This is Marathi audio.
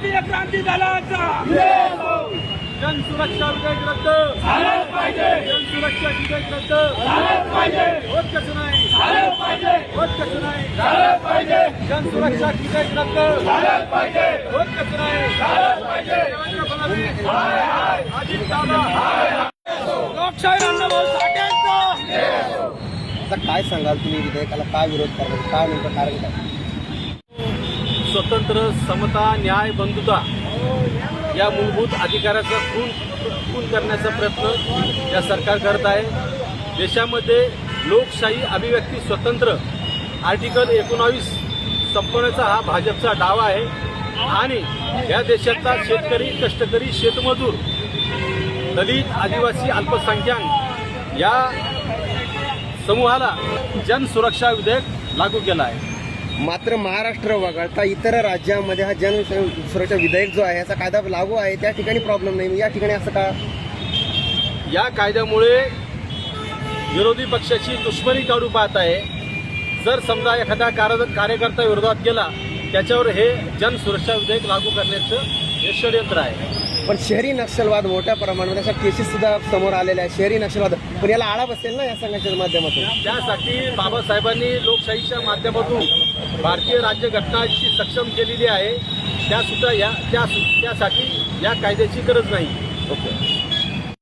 भारतीय क्रांती दलाचा जन सुरक्षा विधेयक रद्द झालंच पाहिजे, जन सुरक्षा विधेयक रद्द झालंच पाहिजे, होत कसं नाही झालंच पाहिजे, होत कसं नाही झालंच पाहिजे, जन सुरक्षा विधेयक रद्द झालंच पाहिजे, होत कसं नाही झालंच पाहिजे. देवेंद्र फडणवीस हाय हाय, अजित दादा लोकशाहीर अण्णाभाऊ साठेंचा आता काय सांगाल तुम्ही विधेयकाला काय विरोध करणार, काय नेमकं कारण काय? स्वतंत्र, समता, न्याय, बंधुता या मूलभूत अधिकाराचा खून करण्याचा प्रयत्न या सरकार करत आहे. देशामध्ये लोकशाही, अभिव्यक्ती स्वतंत्र आर्टिकल 19 संपवण्याचा हा भाजपचा डाव आहे आणि या देशातला शेतकरी, कष्टकरी, शेतमजूर, दलित, आदिवासी, अल्पसंख्याक या समूहाला जनसुरक्षा विधेयक लागू केला आहे. मात्र महाराष्ट्र वगळता इतर राज्यांमध्ये हा जन सुरक्षा विधेयक जो आहे याचा कायदा लागू आहे, त्या ठिकाणी प्रॉब्लेम नाही, या ठिकाणी असं का? या कायद्यामुळे विरोधी पक्षाची दुश्मनी काढू पाहत आहे. जर समजा एखादा कार्यकर्ता विरोधात गेला त्याच्यावर हे जनसुरक्षा विधेयक लागू करण्याचं हे षडयंत्र आहे. पण शहरी नक्षलवाद मोठ्या प्रमाणात अशा केसेस सुद्धा समोर आलेल्या आहेत. शहरी नक्षलवाद पण याला आळा बसेल ना या संघटनेच्या माध्यमातून? त्यासाठी बाबासाहेबांनी लोकशाहीच्या माध्यमातून भारतीय राज्यघटनाची सक्षम केलेली आहे. त्यासाठी या कायद्याची गरज नाही. ओके.